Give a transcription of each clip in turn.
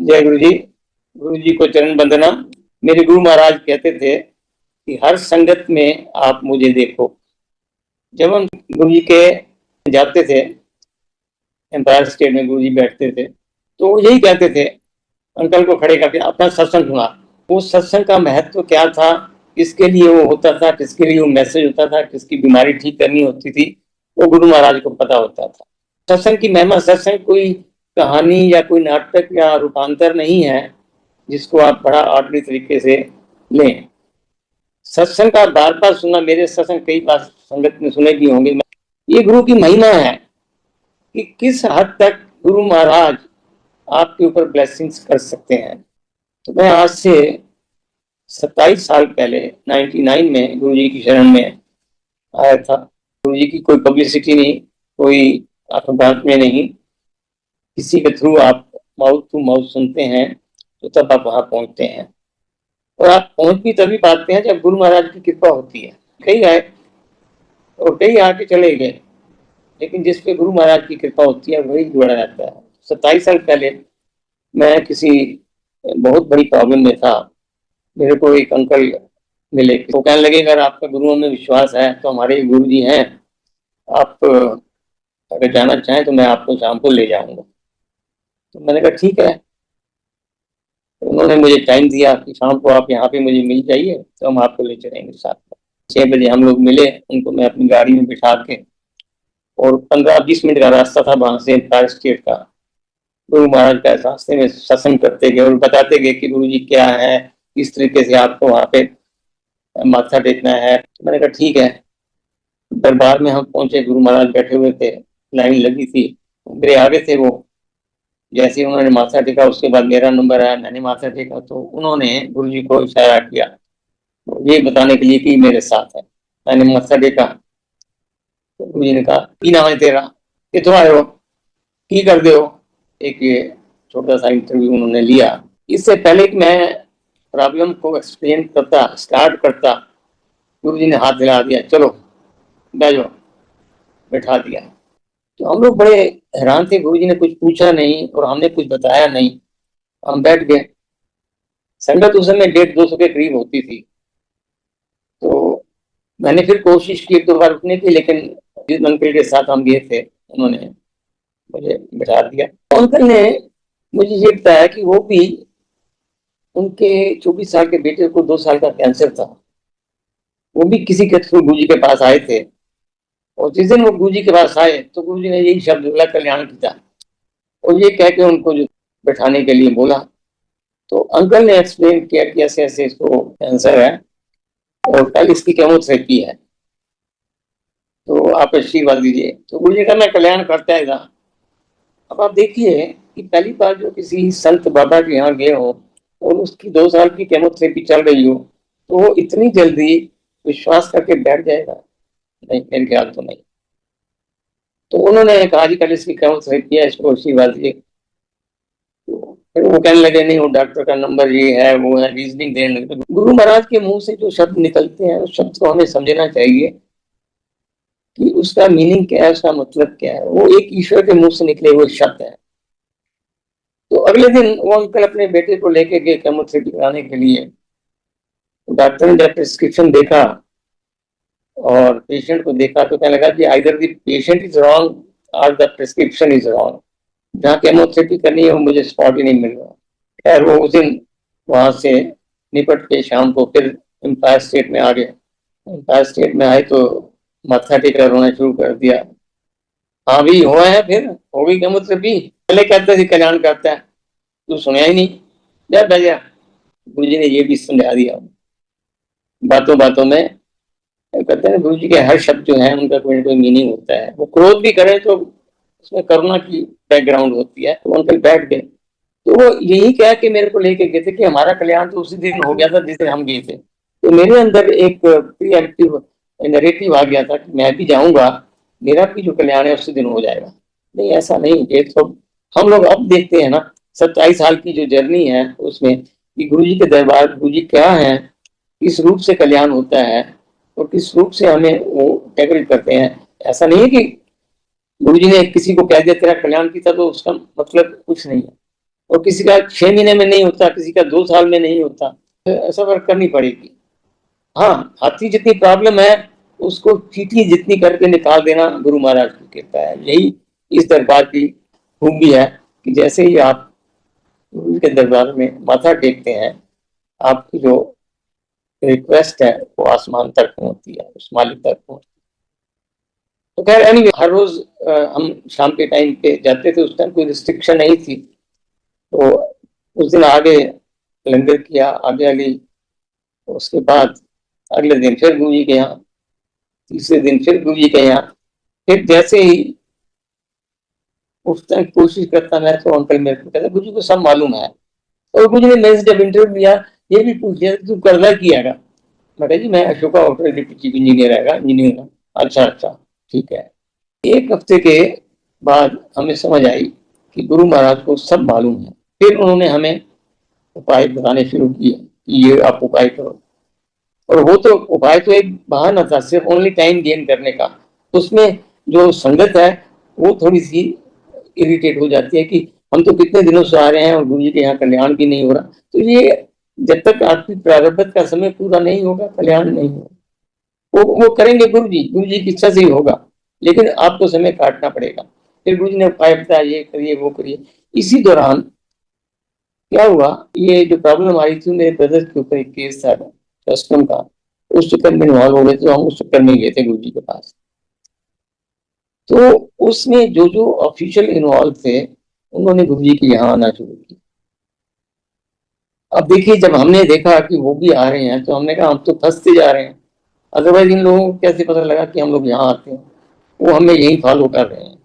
जय गुरु जी। गुरु जी को चरण वंदना। मेरे गुरु महाराज कहते थे कि हर संगत में आप मुझे देखो। जब हम गुरु जी के जाते थे, एम्पायर स्टेट में गुरु जी बैठते थे, तो वो यही कहते थे, अंकल को खड़े करके अपना सत्संग सुना। वो सत्संग का महत्व क्या था, किसके लिए वो होता था, किसके लिए वो मैसेज होता था, किसकी बीमारी ठीक करनी होती थी, वो गुरु महाराज को पता होता था। सत्संग की महिमा, सत्संग कोई कहानी या कोई नाटक या रूपांतर नहीं है जिसको आप बड़ा आर्टरी तरीके से लें। सत्संग का बार बार सुनना, मेरे सत्संग कई बार संगत में सुने भी होंगे, ये गुरु की महिमा है कि किस हद तक गुरु महाराज आपके ऊपर ब्लेसिंग्स कर सकते हैं। तो मैं आज से 27 साल पहले 99 में गुरु जी की शरण में आया था। गुरु जी की कोई पब्लिसिटी नहीं, कोई अखबार में नहीं, किसी के थ्रू आप माउथ टू माउथ सुनते हैं तो तब आप वहां पहुंचते हैं। और आप पहुंच भी तभी पाते हैं जब गुरु महाराज की कृपा होती है। कई आए और कई आके चले गए, लेकिन जिस पे गुरु महाराज की कृपा होती है वही जुड़ा रहता है। 27 साल पहले मैं किसी बहुत बड़ी प्रॉब्लम में था। मेरे को एक अंकल मिले, वो कहने लगे अगर आपका गुरुओं में विश्वास है तो हमारे गुरु जी हैं, आप अगर जाना चाहें तो मैं आपको शाम को ले जाऊंगा। तो मैंने कहा ठीक है। तो उन्होंने मुझे टाइम दिया कि शाम को आप यहाँ पे मुझे मिल जाइए तो हम आपको ले चलेंगे साथ में। 6 बजे हम लोग मिले, उनको मैं अपनी गाड़ी में बिठा के, और 15-20 मिनट का रास्ता था वहां से एम्पायर स्टेट का। गुरु महाराज का रास्ते में सत्संग करते गए और बताते गए कि गुरु जी क्या है, किस तरीके से आपको वहां पे माथा टेकना है। तो मैंने कहा ठीक है। दरबार में हम पहुंचे, गुरु महाराज बैठे हुए थे, लाइन लगी थी, मेरे आगे थे वो। जैसे उन्होंने माथा टेका उसके बाद मेरा नंबर आया, मैंने माथा टेका तो उन्होंने गुरु जी को इशारा किया ये बताने के लिए कि मेरे साथ है। मैंने माथा टेका तो गुरु जी ने कहा की नाम है तेरा, कितों आए हो, की कर दे हो। एक ये छोटा सा इंटरव्यू उन्होंने लिया। इससे पहले कि मैं प्रॉब्लम को एक्सप्लेन करता, स्टार्ट करता, गुरु जी ने हाथ हिला दिया, चलो बैठ जाओ, बैठा दिया। तो हम लोग बड़े हैरान थे, गुरु जी ने कुछ पूछा नहीं और हमने कुछ बताया नहीं, हम बैठ गए। संगत उस समय 150-200 के करीब होती थी। तो मैंने फिर कोशिश की 1-2 बार उठने की, लेकिन जिस अंकल के साथ हम गए थे उन्होंने मुझे बिठा दिया। अंकल ने मुझे ये बताया कि वो भी, उनके 24 साल के बेटे को 2 साल का कैंसर था। वो भी किसी के थ्रू गुरु जी के पास आए थे, और जिस दिन वो गुरु जी के पास आए तो गुरु जी ने यही शब्द बोला, कल्याण की, और ये कह के उनको जो बैठाने के लिए बोला। तो अंकल ने एक्सप्लेन किया कि ऐसे ऐसे इसको कैंसर है और कल इसकी केमोथेरेपी है, तो आप आशीर्वाद दीजिए। तो गुरु जी का मैं कल्याण करता है था। अब आप देखिए कि पहली बार जो किसी संत बाबा के यहाँ गए हो और उसकी 2 साल की केमोथेरेपी चल रही हो, तो वो इतनी जल्दी विश्वास करके बैठ जाएगा? नहीं, मेरे ख्याल तो नहीं। तो उन्होंने कहा जी कल इसकी केमोथेरेपी है, इसको आशीर्वाद दीजिए। तो फिर वो कहने लगे नहीं, वो डॉक्टर का नंबर ये है वो है, रीजनिंग देने लगे। गुरु महाराज के मुंह से जो शब्द निकलते हैं उस शब्द को हमें समझना चाहिए कि उसका मीनिंग क्या है, उसका मतलब क्या है। वो एक ईश्वर के मुंह से निकले हुए शब्द है। तो अगले दिन वो अंकल अपने बेटे को लेके गए केमोथेरेपी कराने के लिए। डॉक्टर ने जब प्रिस्क्रिप्शन देखा और पेशेंट को देखा तो कहने लगा कि either the patient is wrong और द प्रिस्क्रिप्शन इज रॉन्ग। जहाँ केमोथेरेपी करनी है वो मुझे स्पॉट ही नहीं मिल रहा। खैर वो उस दिन वहां से निपट के शाम को फिर एम्पायर स्टेट में आ गए। एम्पायर स्टेट में आए तो माथा टेका, रोना शुरू कर दिया। हाँ भी हुआ है, फिर हो गई केमोथेरेपी। पहले कहते थे कल्याण करता है, तू सुनया ही नहीं, जा बैठ जा। गुरु जी ने ये भी समझा दिया। बातों बातों में कहते हैं गुरु जी के हर शब्द जो है उनका कोई ना कोई मीनिंग होता है। वो क्रोध भी करे तो उसमें करुणा की बैकग्राउंड होती है। तो अंकल बैठ गए, तो वो यही कह के मेरे को लेके गए थे कि हमारा कल्याण तो उसी दिन हो गया था जिस दिन हम गए थे। तो मेरे अंदर एक प्रीएम्प्टिव नैरेटिव आ गया था कि मैं भी जाऊंगा, मेरा भी जो कल्याण है उसी दिन हो जाएगा। नहीं, ऐसा नहीं। ये तो हम लोग अब देखते हैं ना, 27 साल की जो जर्नी है उसमें कि गुरु जी के दरबार, गुरु जी क्या है, किस रूप से कल्याण होता है और किस रूप से हमें वो टैकल करते हैं। ऐसा नहीं है कि गुरु जी ने किसी को कह दिया तेरा कल्याण किया तो उसका मतलब कुछ नहीं है। और किसी का 6 महीने में नहीं होता, किसी का 2 साल में नहीं होता, तो ऐसा वर्क करनी पड़ेगी। हाँ, आती जितनी प्रॉब्लम है उसको चीटी जितनी करके निकाल देना गुरु महाराज की कृपा है। यही इस दरबार की खूबी है कि जैसे ही आप गुरु के दरबार में माथा टेकते हैं, आपकी जो रिक्वेस्ट है वो आसमान तक पहुंचती है, उस मालिक तक पहुंचती है। तो खैर एनीवे, हर रोज हम शाम के टाइम पे जाते थे। उस टाइम कोई रिस्ट्रिक्शन नहीं थी, तो उस दिन आगे लंगर किया, आगे आगे। उसके बाद अगले दिन फिर गुरु जी के यहाँ, तीसरे दिन फिर गुरु जी के यहाँ। फिर जैसे ही उस टाइम कोशिश करता मैं, तो अंकल मेरे को कहते गुरु जी को सब मालूम है। और गुरु जी ने मेरे से जब इंटरव्यू लिया, ये भी पूछ लिया तू करना क्या है। मैं कहा जी मैं Ashoka hotel deputy chief engineer है, इंजीनियर। अच्छा अच्छा, ठीक है। एक हफ्ते के बाद हमें समझ आई कि गुरु महाराज को सब मालूम है। फिर उन्होंने हमें उपाय बताने शुरू किए कि ये आप उपाय करो। और वो तो उपाय तो एक बहाना था, सिर्फ ओनली टाइम गेन करने का। उसमें जो संगत है वो थोड़ी सी इरिटेट हो जाती है कि हम तो कितने दिनों से आ रहे हैं और गुरु जी के यहाँ कल्याण भी नहीं हो रहा। तो ये जब तक आपकी प्रारब्ध का समय पूरा नहीं होगा, कल्याण नहीं होगा। वो करेंगे गुरु जी की इच्छा से ही होगा, लेकिन आपको समय काटना पड़ेगा। फिर गुरु जी ने उपाय बताया, ये करिए वो करिए। इसी दौरान क्या हुआ, ये जो प्रॉब्लम आई थी मेरे ब्रदर के ऊपर एक केस था कस्टम का, उस चक्कर में इन्वॉल्व हो गए। तो हम उस चक्कर में गए थे गुरु जी के पास। तो उसमें जो जो ऑफिशियल इन्वॉल्व थे उन्होंने गुरु जी के यहाँ आना शुरू किया। अब देखिए, जब हमने देखा कि वो भी आ रहे हैं तो हमने कहा हम तो फंसते जा रहे हैं। अदरवाइज इन लोगों को कैसे पता लगा कि हम लोग यहाँ आते हैं, वो हमें यही फॉलो कर रहे हैं।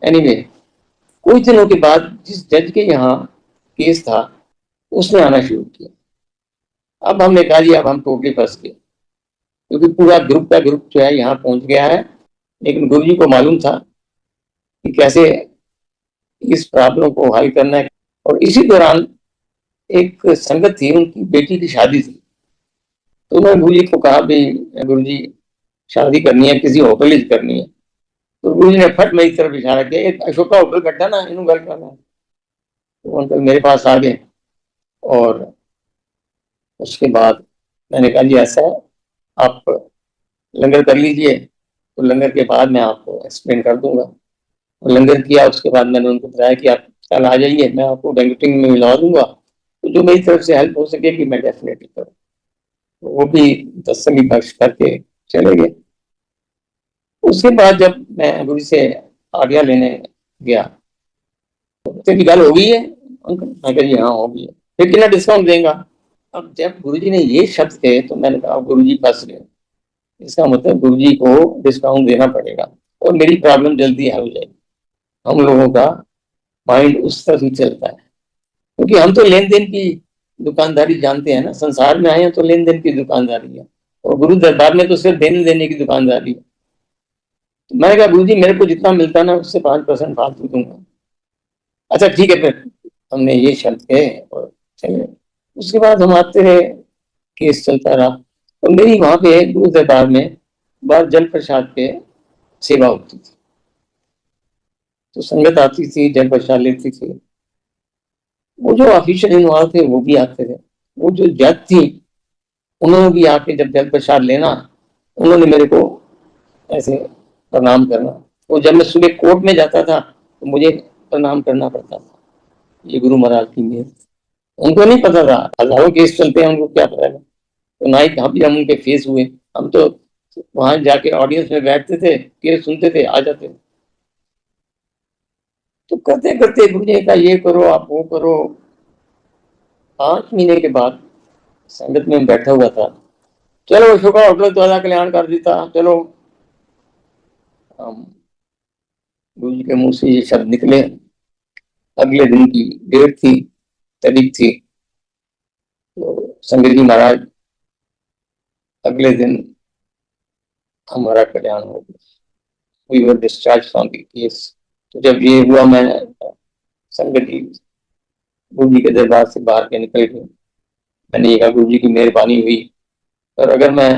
एनीवे, कुछ दिनों के बाद जिस जज के यहाँ केस था उसने आना शुरू किया। अब हमने कहा जी अब हम टोटली फंस गए, क्योंकि पूरा ग्रुप का ग्रुप जो है यहाँ पहुंच गया है। लेकिन गुरु जी को मालूम था कि कैसे इस प्रॉब्लम को हल करना है। और इसी दौरान एक संगत थी, उनकी बेटी की शादी थी। तो उन्होंने गुरु जी को कहा भी गुरु जी शादी करनी है, किसी होटल ही करनी है। तो गुरु जी ने फट मेरी तरफ इशारा किया, एक अशोका होटल कट्टा ना इन गल करना है। तो अंकल मेरे पास आ गए और उसके बाद मैंने कहा जी ऐसा है, आप लंगर कर लीजिए, तो लंगर के बाद मैं आपको एक्सप्लेन कर दूंगा। और लंगर किया, उसके बाद मैंने उनको बताया कि आप कल आ जाइए, मैं आपको बैंकेटिंग में मिलवा दूंगा, तो जो मेरी तरफ से हेल्प हो सकेगी मैं डेफिनेटली करूँ। तो वो भी तसल्ली बख्श करके चले गए। उसके बाद जब मैं गुरु से आज्ञा लेने गया तो तेरी गल हो गई है अंकल? मैं कहा जी हाँ हो गई है। फिर कितना डिस्काउंट देगा? अब जब गुरुजी ने ये शब्द कहे तो मैंने कहा गुरुजी फंस गए, इसका मतलब गुरुजी को डिस्काउंट देना पड़ेगा और मेरी प्रॉब्लम जल्दी हल हो जाएगी। हम लोगों का माइंड उस तरह ही चलता है, क्योंकि हम तो लेन देन की दुकानदारी जानते हैं ना, संसार में आए हैं तो लेन देन की दुकानदारी है, और गुरु दरबार में तो सिर्फ देने देने की दुकानदारी है। तो मैंने कहा गुरुजी मेरे को जितना मिलता ना उससे 5% फालतू दूंगा। अच्छा ठीक है, फिर हमने ये शर्त कहे और चले। उसके बाद हम आते रहे, केस चलता रहा। तो मेरी वहां पे गुरु दरबार में बार जल प्रसाद पे सेवा होती थी, तो संगत आती थी, जल प्रसाद लेती थी। वो जो ऑफिशियल इन्वॉल्व थे वो भी आते थे। वो जो जज थी उन्होंने भी आके जब जल प्रसाद लेना, उन्होंने मेरे को ऐसे प्रणाम करना। और जब मैं सुबह कोर्ट में जाता था तो मुझे प्रणाम करना पड़ता था। ये गुरु महाराज की मेहर। उनको नहीं पता था, हजारों केस चलते हैं, उनको क्या पता था। तो ना ही कहाँ भी हम उनके फेस हुए। हम तो वहां जाके ऑडियंस में बैठते थे, केस सुनते थे, आ जाते थे। तो करते करते गुरु जी का ये करो आप वो करो। 5 महीने के बाद संगत में बैठा हुआ था, चलो अशोका होटल तो कल्याण कर देता, चलो। गुरु जी के मुंह से ये शब्द निकले। अगले दिन की डेट थी, तारीख थी, तो संगत जी महाराज अगले दिन हमारा कल्याण हो गया। We were discharge from the case. तो जब ये हुआ, मैं संगत जी गुरु जी के दरबार से बाहर के निकल गए। मैंने ये कहा गुरु जी की मेहरबानी हुई, और अगर मैं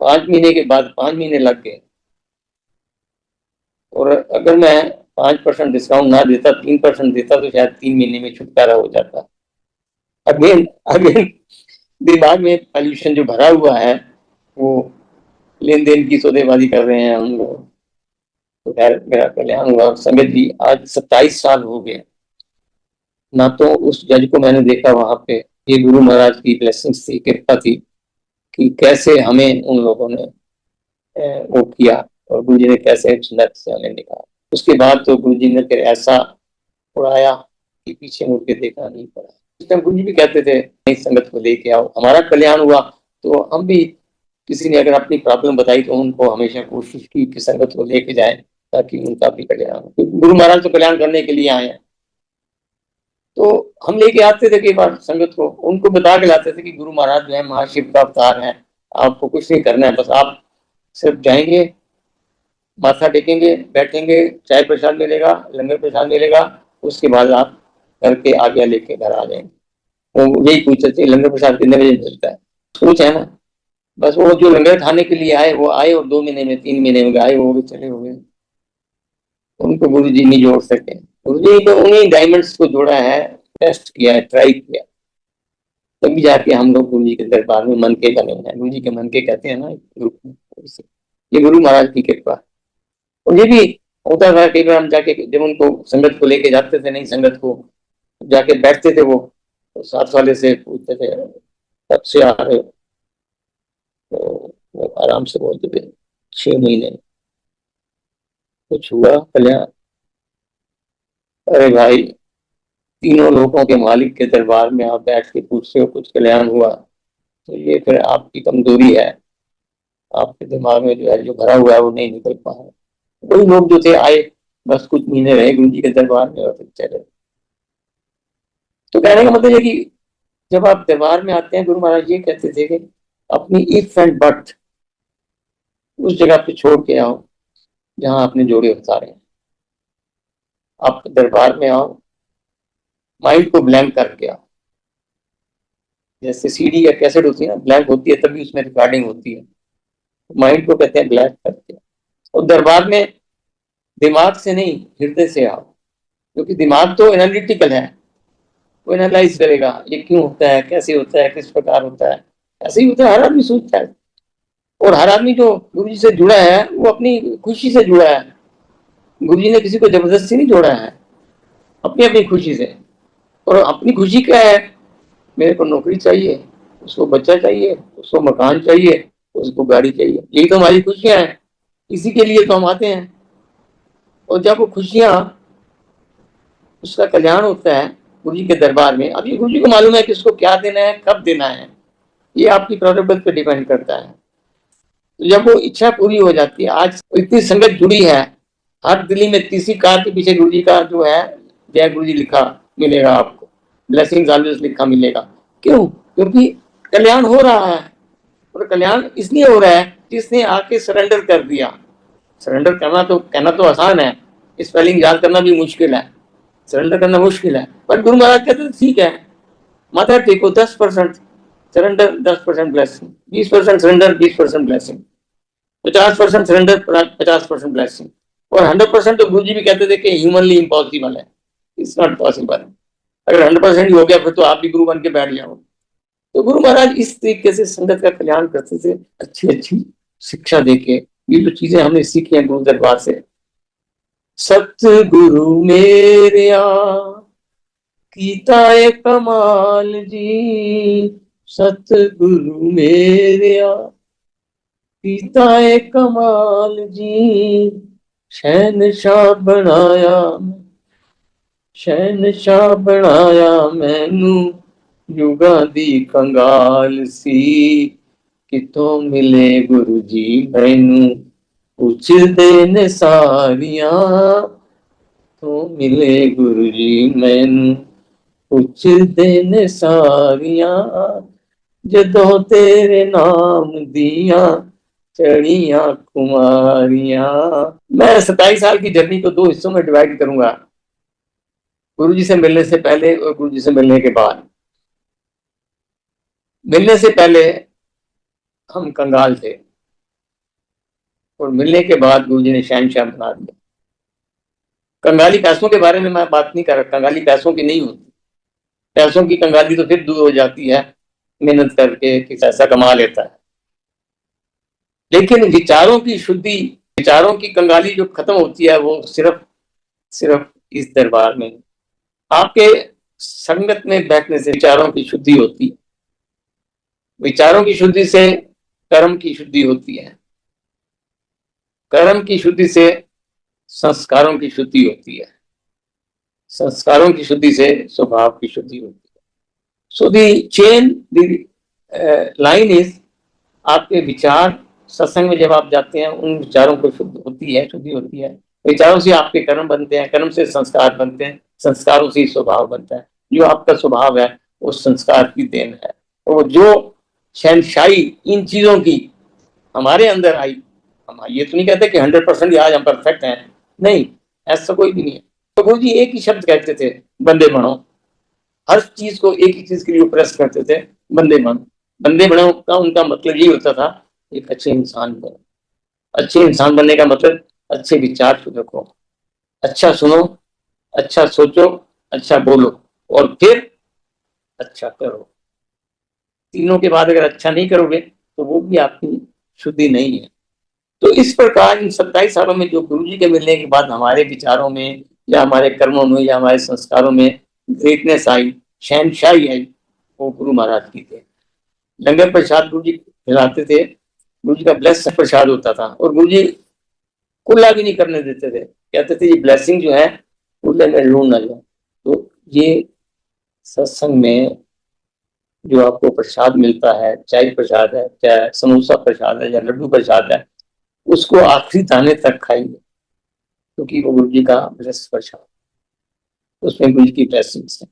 5 महीने के बाद 5 महीने लग गए, और अगर मैं 5% डिस्काउंट ना देता, 3% देता, तो शायद 3 महीने में छुटकारा हो जाता। अगेन अगेन दिमाग में पॉल्यूशन जो भरा हुआ है, वो लेन देन की सौदेबाजी कर रहे हैं हम लोग। तो खैर मेरा कल्याण हुआ। संगत जी, आज 27 साल हो गए ना, तो उस जज को मैंने देखा वहां पे। ये गुरु महाराज की ब्लेसिंग्स थी, कृपा थी कि कैसे हमें उन लोगों ने वो किया, और गुरु जी ने कैसे सुंदर से हमें निकाला। उसके बाद तो गुरु जी ने फिर ऐसा उड़ाया कि पीछे मुड़ के देखना नहीं पड़ा। उस टाइम गुरु जी भी कहते थे, नई संगत को लेके आओ। हमारा कल्याण हुआ तो हम भी, किसी ने अगर अपनी प्रॉब्लम बताई तो उनको हमेशा कोशिश की कि संगत को लेके जाए, ताकि उनका भी कल्याण हो। गुरु महाराज तो कल्याण करने के लिए आए हैं, तो हम लेके आते थे कई बार संगत को, उनको बता के लाते थे कि गुरु महाराज जो है महाशिव का अवतार है, आपको कुछ नहीं करना है, बस आप सिर्फ जाएंगे, माथा टेकेंगे, बैठेंगे, चाय प्रसाद मिलेगा, लंगर प्रसाद मिलेगा, उसके बाद आप करके आगे लेके घर आ जाएंगे। वो यही पूछते थे, लंगर प्रसाद कितने बजे मिलता है? सोच है ना, बस वो जो लंगर खाने के लिए आए वो आए, और 2 महीने में 3 महीने में गायब हो गए, चले हो गए। उनको गुरु जी नहीं जोड़ सके। गुरु जी तो उन्हीं डायमंड्स को जोड़ा है, टेस्ट किया है, ट्राई किया, तभी जाके हम लोग गुरु जी के दरबार में मन के बने हैं। गुरु जी के मन के कहते हैं ना ग्रुप में, ये गुरु महाराज की कृपा। और ये भी होता था कई बार हम जाके, जब उनको संगत को लेके जाते थे, नहीं संगत को जाके बैठते थे, वो तो साथ वाले से पूछते थे कब से आ रहे हो, तो वो आराम से बोलते थे 6 महीने। कुछ हुआ कल्याण? अरे भाई, तीनों लोगों के मालिक के दरबार में आप बैठ के पूछते हो कुछ कल्याण हुआ, तो ये फिर आपकी कमजोरी है। आपके दिमाग में जो है, जो भरा हुआ है, वो नहीं निकल पा रहा। वही लोग जो थे आए, बस कुछ महीने रहे गुरु जी के दरबार में और फिर चले। तो कहने का मतलब है कि जब आप दरबार में आते हैं, गुरु महाराज ये कहते थे कि अपनी इफ एंड बट उस जगह पे छोड़ के आओ जहां आपने जोड़े उतारे हैं। आप दरबार में आओ, माइंड को ब्लैंक करके आओ। जैसे सीडी या कैसेट होती है ना, ब्लैंक होती है तभी उसमें रिकॉर्डिंग होती है। माइंड को कहते हैं ब्लैंक करके आओ। और दरबार में दिमाग से नहीं, हृदय से आओ, क्योंकि दिमाग तो एनालिटिकल है, वो एनालाइज करेगा ये क्यों होता है, कैसे होता है, किस प्रकार होता है। ऐसे ही होता है, हर आदमी सोचता है। और हर आदमी जो गुरु जी से जुड़ा है, वो अपनी खुशी से जुड़ा है। गुरु जी ने किसी को जबरदस्ती नहीं जोड़ा है, अपनी अपनी खुशी से। और अपनी खुशी क्या है? मेरे को नौकरी चाहिए, उसको बच्चा चाहिए, उसको मकान चाहिए, उसको गाड़ी चाहिए, यही तो हमारी खुशियां हैं। इसी के लिए तो हम आते हैं। और जब वो खुशियां, उसका कल्याण होता है गुरु जी के दरबार में, अभी गुरु जी को मालूम है कि उसको क्या देना है, कब देना है, ये आपकी प्रारब्ध पे डिपेंड करता है। तो जब वो इच्छा पूरी हो जाती है, आज इतनी संगत जुड़ी है, हर दिल्ली में तीसरी कार के पीछे गुरु जी का जो है जय गुरु जी लिखा मिलेगा आपको, ब्लेसिंग्स ऑलवेज लिखा मिलेगा। क्यों? क्योंकि कल्याण हो रहा है। और कल्याण इसलिए हो रहा है जिसने आके सरेंडर कर दिया। सरेंडर करना तो, कहना तो आसान है, स्पेलिंग याद करना भी मुश्किल है, सरेंडर करना मुश्किल है। पर गुरु महाराज कहते ठीक है, माथा टेको, 10% surrender, 10% blessing, 20% surrender, 20% blessing, 50% surrender, 50% blessing. और 100% तो गुरु जी भी कहते थे कि ह्यूमनली इम्पॉसिबल है, इट्स नॉट पॉसिबल। अगर 100% ही हो गया फिर तो आप भी गुरु बन के बैठ जाओ। तो गुरु महाराज इस तरीके से संगत का कल्याण करते थे, अच्छी अच्छी शिक्षा देके। ये जो चीजें हमने सीखी हैं गुरु दरबार से, सतगुरु मेरे कीता है कमाल जी, सतगुरु मेरे कीता है कमाल जी, शहनशाह बनाया, शहनशाह बनाया मैनू, युगा दी कंगाल सी, कितों मिले गुरु जी मैनू, पूछदे ने सारियां, तो मिले गुरु जी मैनू, पूछदे ने सारियां, जदों तेरे नाम दिया चढ़िया कुमारियां। मैं 27 साल की जर्नी को 2 हिस्सों में डिवाइड करूंगा, गुरु जी से मिलने से पहले और गुरु जी से मिलने के बाद। मिलने से पहले हम कंगाल थे, और मिलने के बाद गुरु जी ने शहनशाह बना दिया। कंगाली पैसों के बारे में मैं बात नहीं कर रहा, कंगाली पैसों की नहीं होती। पैसों की कंगाली तो फिर दूर हो जाती है, मेहनत करके कि पैसा कमा लेता है। लेकिन विचारों की शुद्धि, विचारों की कंगाली जो खत्म होती है वो सिर्फ सिर्फ इस दरबार में, आपके संगत में बैठने से विचारों की शुद्धि होती है। विचारों की शुद्धि से कर्म की शुद्धि होती है, कर्म की शुद्धि से संस्कारों की शुद्धि होती है, संस्कारों की शुद्धि से स्वभाव की शुद्धि होती है। सो दी चेन, दी लाइन इज, आपके विचार सत्संग में जब आप जाते हैं उन विचारों को शुद्ध होती है, शुद्धि होती है। विचारों से आपके कर्म बनते हैं, कर्म से संस्कार बनते हैं, संस्कारों से स्वभाव बनता है। जो आपका स्वभाव है वो संस्कार की देन है। तो जो शहनशाही इन चीजों की हमारे अंदर आई, हम ये तो नहीं कहते कि 100% आज हम परफेक्ट हैं, नहीं, ऐसा कोई भी नहीं है। तो गुरु जी एक ही शब्द कहते थे, बंदे बनो। हर चीज को एक ही चीज के लिए प्रेस करते थे, बंदे बनो। बंदे बनो का उनका मतलब ये होता था, एक अच्छे इंसान बनो। अच्छे इंसान बनने का मतलब अच्छे विचार रखो, अच्छा सुनो, अच्छा सोचो, अच्छा बोलो और फिर अच्छा करो। तीनों के बाद अगर अच्छा नहीं करोगे तो वो भी आपकी शुद्धि नहीं है। तो इस प्रकार इन 27 सालों में जो गुरु जी के मिलने के बाद हमारे विचारों में या हमारे कर्मों में या हमारे संस्कारों में ग्रेटनेस आई, शहनशाही आई, वो गुरु महाराज की थे। लंगर प्रसाद गुरु जी खिलाते थे, गुरु जी का ब्लेस प्रसाद होता था और गुरु जी कुल्ला भी नहीं करने देते थे। कहते थे ये ब्लेसिंग जो है कुल्ले में लूण ना जाए। तो ये सत्संग में जो आपको प्रसाद मिलता है, चाय प्रसाद है, चाहे समोसा प्रसाद है या लड्डू प्रसाद है, उसको आखिरी दाने तक खाएंगे क्योंकि वो गुरु जी का ब्लेस प्रसाद, उसमें गुरु जी की ब्लेसिंग्स है।